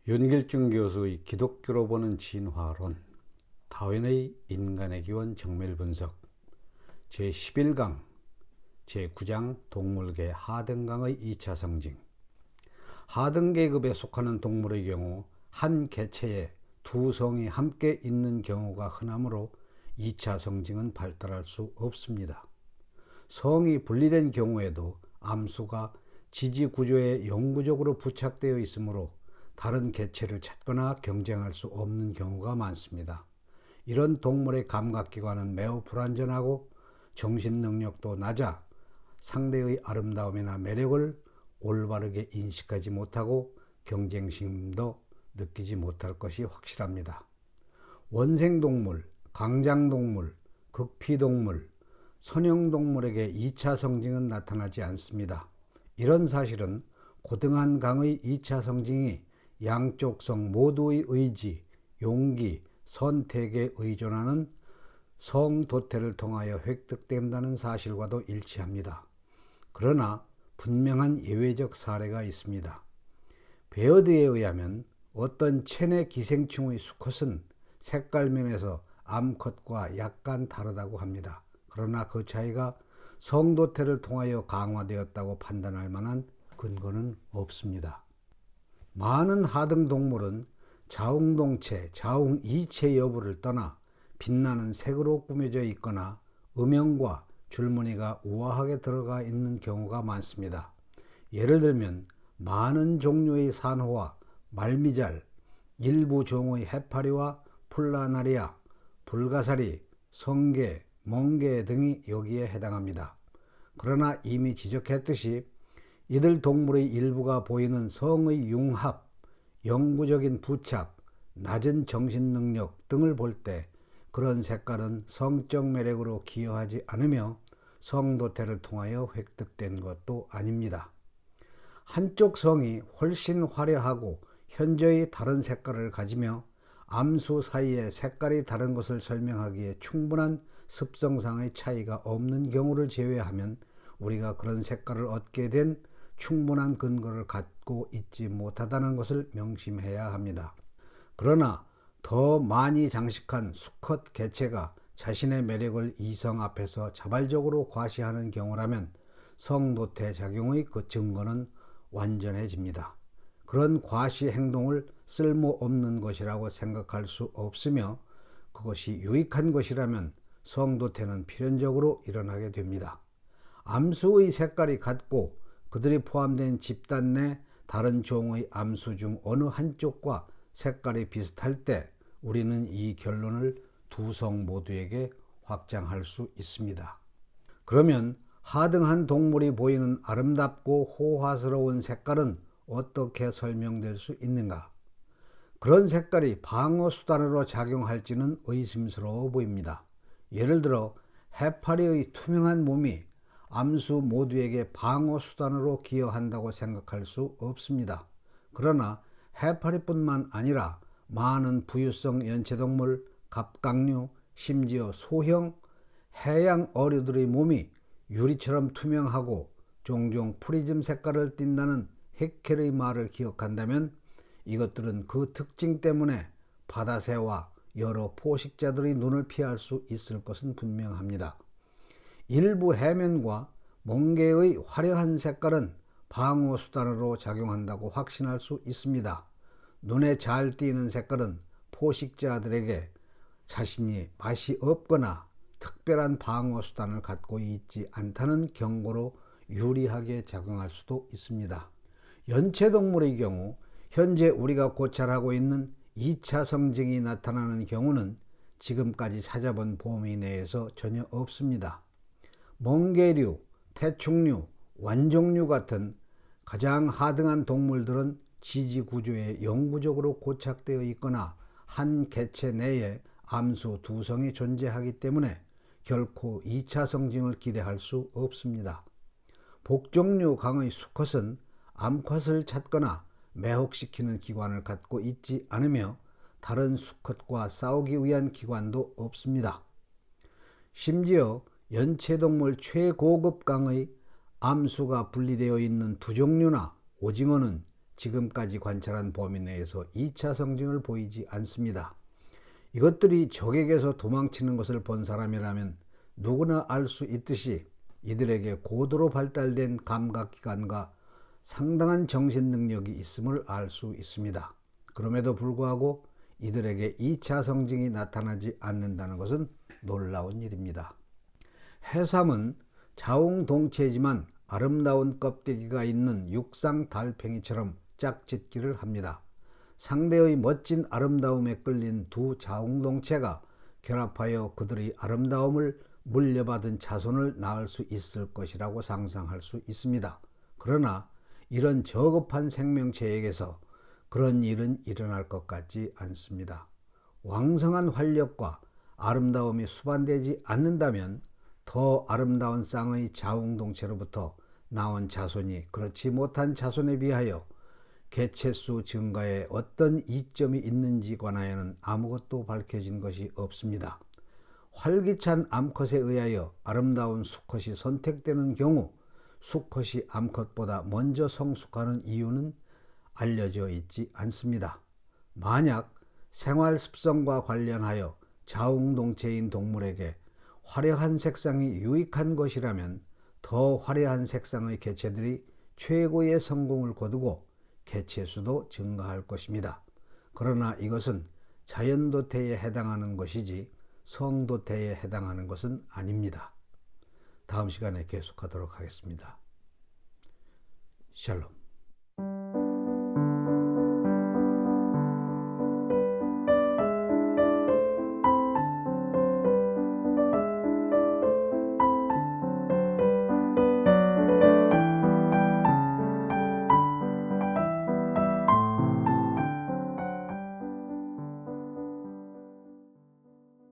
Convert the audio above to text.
윤길중 교수의 기독교로 보는 진화론, 다윈의 인간의 기원 정밀 분석, 제11강, 제9장 동물계 하등강의 2차 성징. 하등계급에 속하는 동물의 경우 한 개체에 두 성이 함께 있는 경우가 흔하므로 2차 성징은 발달할 수 없습니다. 성이 분리된 경우에도 암수가 지지구조에 영구적으로 부착되어 있으므로 다른 개체를 찾거나 경쟁할 수 없는 경우가 많습니다. 이런 동물의 감각기관은 매우 불완전하고 정신능력도 낮아 상대의 아름다움이나 매력을 올바르게 인식하지 못하고 경쟁심도 느끼지 못할 것이 확실합니다. 원생동물, 강장동물, 극피동물, 선형동물에게 2차 성징은 나타나지 않습니다. 이런 사실은 고등한 강의 2차 성징이 양쪽 성 모두의 의지, 용기, 선택에 의존하는 성도태를 통하여 획득된다는 사실과도 일치합니다. 그러나 분명한 예외적 사례가 있습니다. 베어드에 의하면 어떤 체내 기생충의 수컷은 색깔면에서 암컷과 약간 다르다고 합니다. 그러나 그 차이가 성도태를 통하여 강화되었다고 판단할 만한 근거는 없습니다. 많은 하등 동물은 자웅동체, 자웅이체 여부를 떠나 빛나는 색으로 꾸며져 있거나 음영과 줄무늬가 우아하게 들어가 있는 경우가 많습니다. 예를 들면 많은 종류의 산호와 말미잘, 일부 종의 해파리와 플라나리아, 불가사리, 성게, 멍게 등이 여기에 해당합니다. 그러나 이미 지적했듯이 이들 동물의 일부가 보이는 성의 융합, 영구적인 부착, 낮은 정신능력 등을 볼 때 그런 색깔은 성적 매력으로 기여하지 않으며 성도태를 통하여 획득된 것도 아닙니다. 한쪽 성이 훨씬 화려하고 현저히 다른 색깔을 가지며 암수 사이에 색깔이 다른 것을 설명하기에 충분한 습성상의 차이가 없는 경우를 제외하면 우리가 그런 색깔을 얻게 된 충분한 근거를 갖고 있지 못하다는 것을 명심해야 합니다. 그러나 더 많이 장식한 수컷 개체가 자신의 매력을 이성 앞에서 자발적으로 과시하는 경우라면 성도태 작용의 그 증거는 완전해집니다. 그런 과시 행동을 쓸모없는 것이라고 생각할 수 없으며 그것이 유익한 것이라면 성도태는 필연적으로 일어나게 됩니다. 암수의 색깔이 같고 그들이 포함된 집단 내 다른 종의 암수 중 어느 한쪽과 색깔이 비슷할 때 우리는 이 결론을 두 성 모두에게 확장할 수 있습니다. 그러면 하등한 동물이 보이는 아름답고 호화스러운 색깔은 어떻게 설명될 수 있는가? 그런 색깔이 방어 수단으로 작용할지는 의심스러워 보입니다. 예를 들어 해파리의 투명한 몸이 암수 모두에게 방어 수단으로 기여한다고 생각할 수 없습니다. 그러나 해파리뿐만 아니라 많은 부유성 연체동물, 갑각류, 심지어 소형 해양 어류들의 몸이 유리처럼 투명하고 종종 프리즘 색깔을 띈다는 해켈의 말을 기억한다면 이것들은 그 특징 때문에 바다새와 여러 포식자들의 눈을 피할 수 있을 것은 분명합니다. 일부 해면과 멍게의 화려한 색깔은 방어 수단으로 작용한다고 확신할 수 있습니다. 눈에 잘 띄는 색깔은 포식자들에게 자신이 맛이 없거나 특별한 방어 수단을 갖고 있지 않다는 경고로 유리하게 작용할 수도 있습니다. 연체동물의 경우 현재 우리가 고찰하고 있는 2차 성징이 나타나는 경우는 지금까지 찾아본 범위 내에서 전혀 없습니다. 멍게류, 태충류, 완종류 같은 가장 하등한 동물들은 지지구조에 영구적으로 고착되어 있거나 한 개체 내에 암수 두 성이 존재하기 때문에 결코 2차 성징을 기대할 수 없습니다. 복종류 강의 수컷은 암컷을 찾거나 매혹시키는 기관을 갖고 있지 않으며 다른 수컷과 싸우기 위한 기관도 없습니다. 심지어 연체동물 최고급 강의 암수가 분리되어 있는 두 종류나 오징어는 지금까지 관찰한 범위 내에서 2차 성징을 보이지 않습니다. 이것들이 적에게서 도망치는 것을 본 사람이라면 누구나 알 수 있듯이 이들에게 고도로 발달된 감각기관과 상당한 정신 능력이 있음을 알 수 있습니다. 그럼에도 불구하고 이들에게 2차 성징이 나타나지 않는다는 것은 놀라운 일입니다. 해삼은 자웅동체지만 아름다운 껍데기가 있는 육상 달팽이처럼 짝짓기를 합니다. 상대의 멋진 아름다움에 끌린 두 자웅동체가 결합하여 그들의 아름다움을 물려받은 자손을 낳을 수 있을 것이라고 상상할 수 있습니다. 그러나 이런 저급한 생명체에게서 그런 일은 일어날 것 같지 않습니다. 왕성한 활력과 아름다움이 수반되지 않는다면 더 아름다운 쌍의 자웅동체로부터 나온 자손이 그렇지 못한 자손에 비하여 개체수 증가에 어떤 이점이 있는지 관하여는 아무것도 밝혀진 것이 없습니다. 활기찬 암컷에 의하여 아름다운 수컷이 선택되는 경우 수컷이 암컷보다 먼저 성숙하는 이유는 알려져 있지 않습니다. 만약 생활 습성과 관련하여 자웅동체인 동물에게 화려한 색상이 유익한 것이라면 더 화려한 색상의 개체들이 최고의 성공을 거두고 개체 수도 증가할 것입니다. 그러나 이것은 자연도태에 해당하는 것이지 성도태에 해당하는 것은 아닙니다. 다음 시간에 계속하도록 하겠습니다. 샬롬.